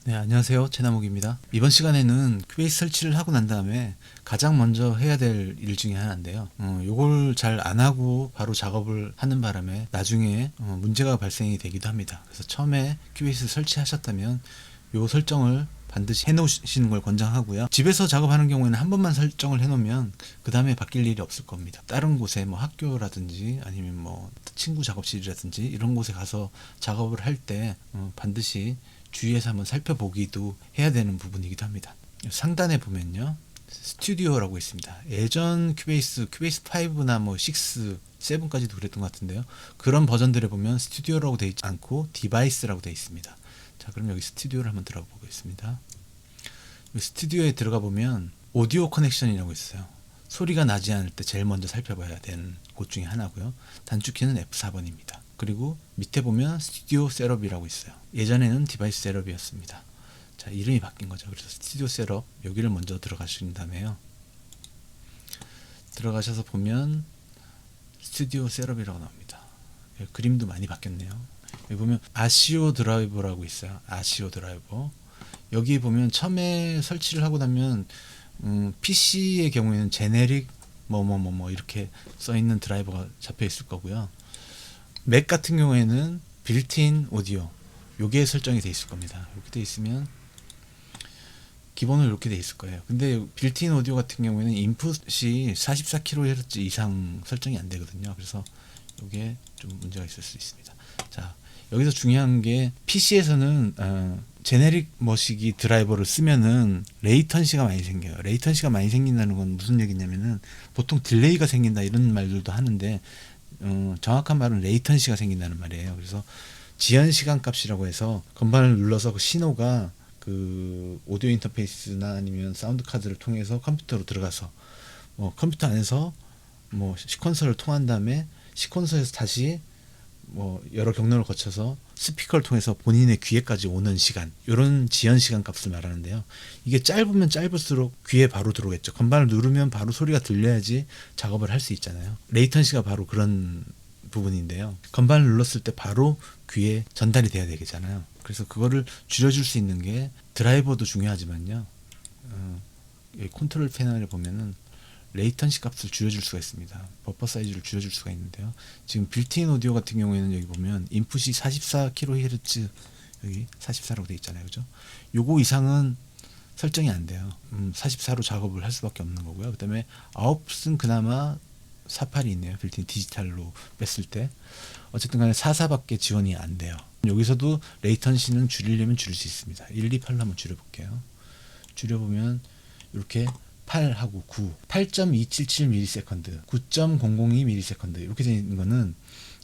네, 안녕하세요. 최나목입니다. 이번 시간에는 큐베이스 설치를 하고 난 다음에 가장 먼저 해야 될 일 중에 하나인데요. 요걸 잘 안 하고 바로 작업을 하는 바람에 나중에 문제가 발생이 되기도 합니다. 그래서 처음에 큐베이스 설치하셨다면 요 설정을 반드시 해놓으시는 걸 권장하고요. 집에서 작업하는 경우에는 한 번만 설정을 해놓으면 그 다음에 바뀔 일이 없을 겁니다. 다른 곳에 뭐 학교라든지 아니면 뭐 친구 작업실이라든지 이런 곳에 가서 작업을 할 때 반드시 주위에서 한번 살펴보기도 해야 되는 부분이기도 합니다. 상단에 보면요, 스튜디오라고 있습니다. 예전 큐베이스 5나 뭐 6, 7까지도 그랬던 것 같은데요. 그런 버전들에 보면 스튜디오라고 되어 있지 않고 디바이스라고 되어 있습니다. 자, 그럼 여기 스튜디오를 한번 들어가 보겠습니다. 스튜디오에 들어가 보면 오디오 커넥션이라고 있어요. 소리가 나지 않을 때 제일 먼저 살펴봐야 되는 곳 중에 하나고요. 단축키는 F4번입니다. 그리고 밑에 보면 스튜디오 셋업이라고 있어요. 예전에는 디바이스 셋업이었습니다. 자, 이름이 바뀐 거죠. 그래서 스튜디오 셋업 여기를 먼저 들어가신 다음에요. 들어가셔서 보면 스튜디오 셋업이라고 나옵니다. 그림도 많이 바뀌었네요. 여기 보면 아시오 드라이버라고 있어요. 아시오 드라이버. 여기 보면 처음에 설치를 하고 나면 PC의 경우에는 제네릭 뭐뭐뭐뭐 이렇게 써 있는 드라이버가 잡혀 있을 거고요. 맥 같은 경우에는 빌트인 오디오 요게 설정이 돼 있을 겁니다. 이렇게 돼 있으면 기본으로 이렇게 돼 있을 거예요. 근데 빌트인 오디오 같은 경우에는 인풋이 44kHz 이상 설정이 안 되거든요. 그래서 이게 좀 문제가 있을 수 있습니다. 자, 여기서 중요한 게 PC에서는 제네릭 머시기 드라이버를 쓰면은 레이턴시가 많이 생겨요. 레이턴시가 많이 생긴다는 건 무슨 얘기냐면은 보통 딜레이가 생긴다 이런 말들도 하는데 정확한 말은 레이턴시가 생긴다는 말이에요. 그래서 지연 시간 값이라고 해서 건반을 눌러서 그 신호가 그 오디오 인터페이스나 아니면 사운드 카드를 통해서 컴퓨터로 들어가서 컴퓨터 안에서 뭐 시퀀서를 통한 다음에 시퀀서에서 다시 뭐 여러 경로를 거쳐서 스피커를 통해서 본인의 귀에까지 오는 시간, 이런 지연 시간 값을 말하는데요. 이게 짧으면 짧을수록 귀에 바로 들어오겠죠. 건반을 누르면 바로 소리가 들려야지 작업을 할 수 있잖아요. 레이턴시가 바로 그런 부분인데요. 건반을 눌렀을 때 바로 귀에 전달이 돼야 되겠잖아요. 그래서 그거를 줄여줄 수 있는 게 드라이버도 중요하지만요. 여기 컨트롤 패널에 보면은 레이턴시 값을 줄여줄 수가 있습니다. 버퍼 사이즈를 줄여줄 수가 있는데요. 지금 빌트인 오디오 같은 경우에는 여기 보면 인풋이 44kHz 여기 44라고 되어 있잖아요. 그죠? 요거 이상은 설정이 안 돼요. 44로 작업을 할 수밖에 없는 거고요. 그 다음에 아웃풋은 그나마 48이 있네요. 빌트인 디지털로 뺐을 때. 어쨌든 간에 44밖에 지원이 안 돼요. 여기서도 레이턴시는 줄이려면 줄일 수 있습니다. 128로 한번 줄여볼게요. 줄여보면 이렇게 8하고 9, 8.277ms, 9.002ms 이렇게 되는 거는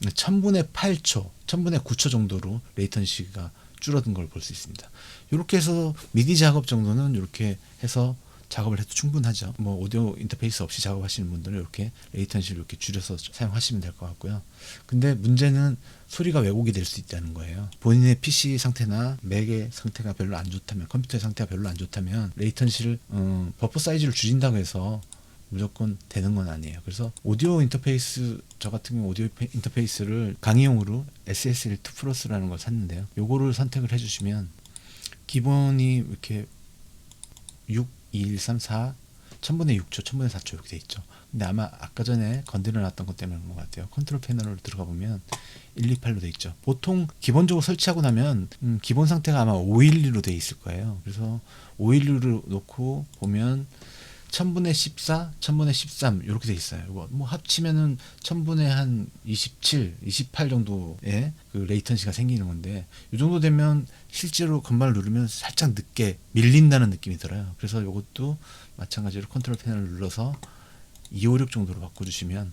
1000분의 8초, 1000분의 9초 정도로 레이턴시가 줄어든 걸 볼 수 있습니다. 이렇게 해서 미디 작업 정도는 이렇게 해서 작업을 해도 충분하죠. 뭐 오디오 인터페이스 없이 작업하시는 분들은 이렇게 레이턴시를 이렇게 줄여서 사용하시면 될 것 같고요. 근데 문제는 소리가 왜곡이 될 수 있다는 거예요. 본인의 PC 상태나 맥의 상태가 별로 안 좋다면, 컴퓨터의 상태가 별로 안 좋다면 레이턴시를 버퍼 사이즈를 줄인다고 해서 무조건 되는 건 아니에요. 그래서 오디오 인터페이스, 저 같은 경우 오디오 인터페이스를 강의용으로 SSL2 플러스라는 걸 샀는데요. 요거를 선택을 해주시면 기본이 이렇게 6, 2, 1, 3, 4, 1000분의 6초, 1000분의 4초 이렇게 돼 있죠. 근데 아마 아까 전에 건드려 놨던 것 때문에 그런 것 같아요. 컨트롤 패널로 들어가 보면 128로 돼 있죠. 보통 기본적으로 설치하고 나면 기본 상태가 아마 512로 돼 있을 거예요. 그래서 512로 놓고 보면 1000분의 14, 1000분의 13 이렇게 돼 있어요. 이거 뭐 합치면은 1000분의 한 27, 28 정도의 그 레이턴시가 생기는 건데, 이 정도 되면 실제로 건반을 누르면 살짝 늦게 밀린다는 느낌이 들어요. 그래서 이것도 마찬가지로 컨트롤 패널을 눌러서 256 정도로 바꿔주시면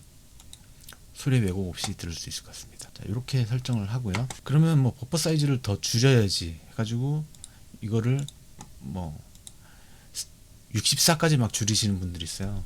소리 왜곡 없이 들을 수 있을 것 같습니다. 자, 이렇게 설정을 하고요. 그러면 뭐 버퍼 사이즈를 더 줄여야지 해가지고 이거를 뭐 64까지 막 줄이시는 분들이 있어요.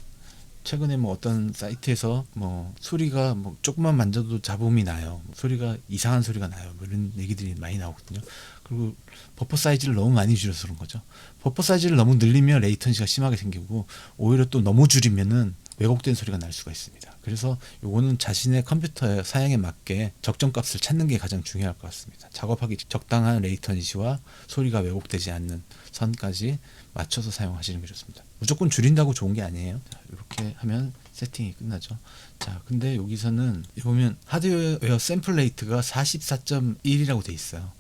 최근에 뭐 어떤 사이트에서 뭐 소리가 뭐 조금만 만져도 잡음이 나요. 소리가 이상한 소리가 나요. 뭐 이런 얘기들이 많이 나오거든요. 그리고 버퍼 사이즈를 너무 많이 줄여서 그런 거죠. 버퍼 사이즈를 너무 늘리면 레이턴시가 심하게 생기고, 오히려 또 너무 줄이면은 왜곡된 소리가 날 수가 있습니다. 그래서 요거는 자신의 컴퓨터의 사양에 맞게 적정값을 찾는 게 가장 중요할 것 같습니다. 작업하기 적당한 레이턴시와 소리가 왜곡되지 않는 선까지 맞춰서 사용하시는 게 좋습니다. 무조건 줄인다고 좋은 게 아니에요. 자, 이렇게 하면 세팅이 끝나죠. 자, 근데 여기서는 보면 하드웨어 샘플 레이트가 44.1이라고 돼 있어요.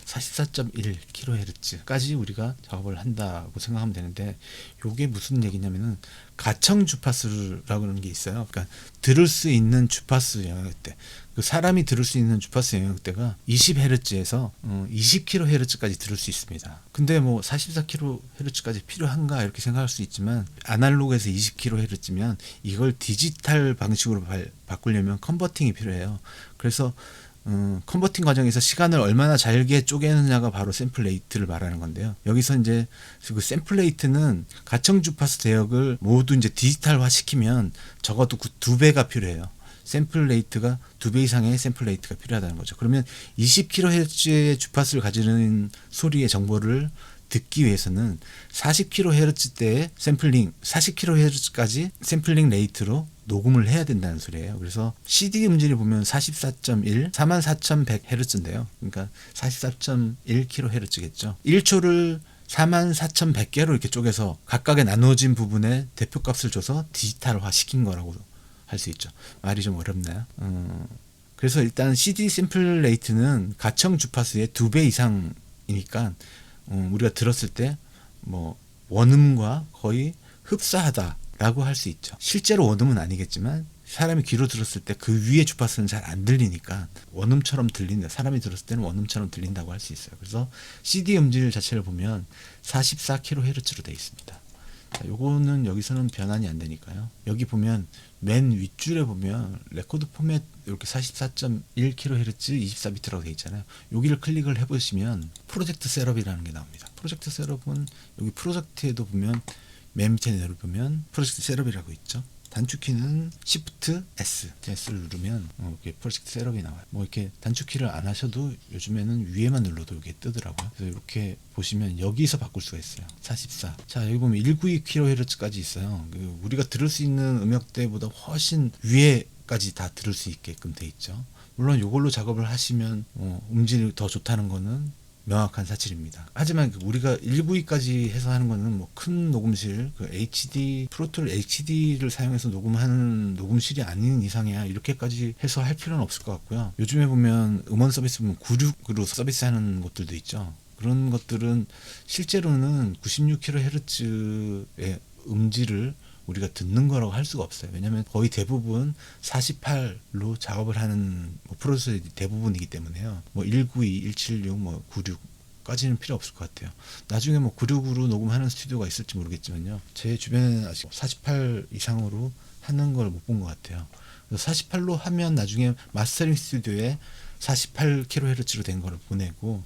44.1kHz까지 우리가 작업을 한다고 생각하면 되는데, 요게 무슨 얘기냐면은 가청 주파수라고 하는 게 있어요. 그러니까 들을 수 있는 주파수 영역대, 그 사람이 들을 수 있는 주파수 영역대가 20Hz에서 20kHz까지 들을 수 있습니다. 근데 뭐 44kHz까지 필요한가 이렇게 생각할 수 있지만, 아날로그에서 20kHz면 이걸 디지털 방식으로 바꾸려면 컨버팅이 필요해요. 그래서 컨버팅 과정에서 시간을 얼마나 잘게 쪼개느냐가 바로 샘플 레이트를 말하는 건데요. 여기서 이제 그 샘플 레이트는 가청 주파수 대역을 모두 이제 디지털화 시키면 적어도 그 2배가 필요해요. 샘플 레이트가 2배 이상의 샘플 레이트가 필요하다는 거죠. 그러면 20kHz의 주파수를 가지는 소리의 정보를 듣기 위해서는 40kHz대의 샘플링, 40kHz까지 샘플링 레이트로 녹음을 해야 된다는 소리예요. 그래서 CD 음질을 보면 44.1, 44,100Hz인데요. 그러니까 44.1kHz겠죠. 1초를 44,100개로 이렇게 쪼개서 각각의 나누어진 부분에 대표값을 줘서 디지털화 시킨 거라고 할 수 있죠. 말이 좀 어렵나요? 그래서 일단 CD 샘플 레이트는 가청 주파수의 2배 이상이니까 우리가 들었을 때 뭐 원음과 거의 흡사하다라고 할 수 있죠. 실제로 원음은 아니겠지만 사람이 귀로 들었을 때 그 위의 주파수는 잘 안 들리니까 원음처럼 들린다. 사람이 들었을 때는 원음처럼 들린다고 할 수 있어요. 그래서 CD 음질 자체를 보면 44kHz로 되어 있습니다. 자, 요거는 여기서는 변환이 안 되니까요. 여기 보면 맨 윗줄에 보면 레코드 포맷 이렇게 44.1kHz 24비트라고 되어 있잖아요. 여기를 클릭을 해보시면 프로젝트 셋업이라는 게 나옵니다. 프로젝트 셋업은 여기 프로젝트에도 보면 맨 밑에 내려보면 프로젝트 셋업이라고 있죠. 단축키는 Shift S를 누르면 이렇게 프로젝트 셋업이 나와요. 뭐 이렇게 단축키를 안 하셔도 요즘에는 위에만 눌러도 이게 뜨더라고요. 그래서 이렇게 보시면 여기서 바꿀 수가 있어요. 44. 자, 여기 보면 192kHz까지 있어요. 그 우리가 들을 수 있는 음역대보다 훨씬 위에까지 다 들을 수 있게끔 돼 있죠. 물론 이걸로 작업을 하시면 음질이 더 좋다는 거는 명확한 사실입니다. 하지만 우리가 192까지 해서 하는 거는 뭐 큰 녹음실, 그 HD, 프로툴 HD를 사용해서 녹음하는 녹음실이 아닌 이상이야 이렇게까지 해서 할 필요는 없을 것 같고요. 요즘에 보면 음원 서비스 보면 96으로 서비스하는 곳들도 있죠. 그런 것들은 실제로는 96kHz의 음질을 우리가 듣는 거라고 할 수가 없어요. 왜냐하면 거의 대부분 48로 작업을 하는 프로듀서들이 대부분이기 때문에요. 뭐 192, 176, 뭐 96까지는 필요 없을 것 같아요. 나중에 뭐 96으로 녹음하는 스튜디오가 있을지 모르겠지만요. 제 주변에는 아직 48 이상으로 하는 걸 못 본 것 같아요. 그래서 48로 하면 나중에 마스터링 스튜디오에 48kHz로 된 거를 보내고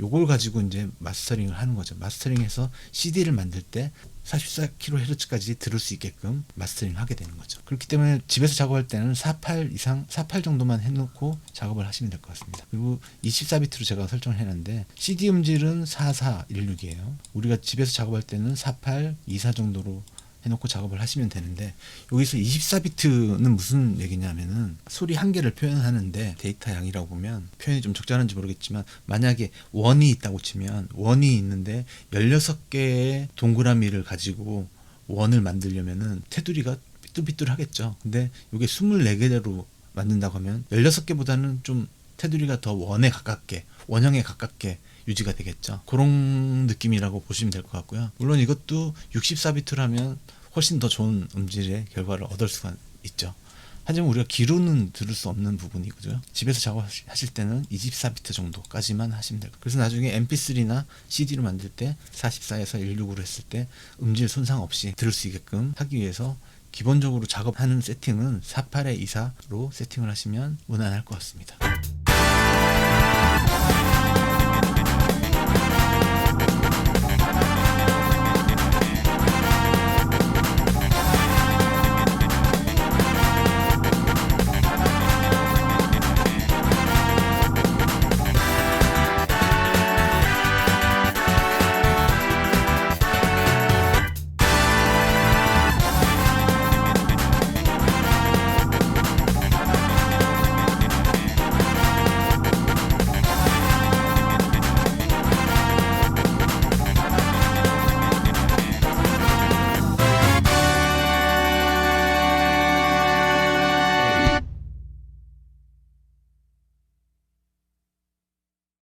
요걸 가지고 이제 마스터링을 하는 거죠. 마스터링해서 CD를 만들 때 44kHz까지 들을 수 있게끔 마스터링을 하게 되는 거죠. 그렇기 때문에 집에서 작업할 때는 48 이상, 48 정도만 해놓고 작업을 하시면 될 것 같습니다. 그리고 24비트로 제가 설정을 해놨는데 CD 음질은 4416이에요. 우리가 집에서 작업할 때는 48, 24 정도로 해놓고 작업을 하시면 되는데, 여기서 24비트는 무슨 얘기냐면은 소리 한 개를 표현하는데 데이터 양이라고 보면 표현이 좀 적절한지 모르겠지만, 만약에 원이 있다고 치면 원이 있는데 16개의 동그라미를 가지고 원을 만들려면은 테두리가 삐뚤삐뚤하겠죠. 근데 이게 24개로 만든다고 하면 16개보다는 좀 테두리가 더 원에 가깝게, 원형에 가깝게 유지가 되겠죠. 그런 느낌이라고 보시면 될 것 같고요. 물론 이것도 64비트라면 훨씬 더 좋은 음질의 결과를 얻을 수가 있죠. 하지만 우리가 귀로는 들을 수 없는 부분이고요. 집에서 작업하실 때는 24비트 정도까지만 하시면 될 거예요. 그래서 나중에 MP3나 CD로 만들 때 44에서 16으로 했을 때 음질 손상 없이 들을 수 있게끔 하기 위해서 기본적으로 작업하는 세팅은 48에 24로 세팅을 하시면 무난할 것 같습니다.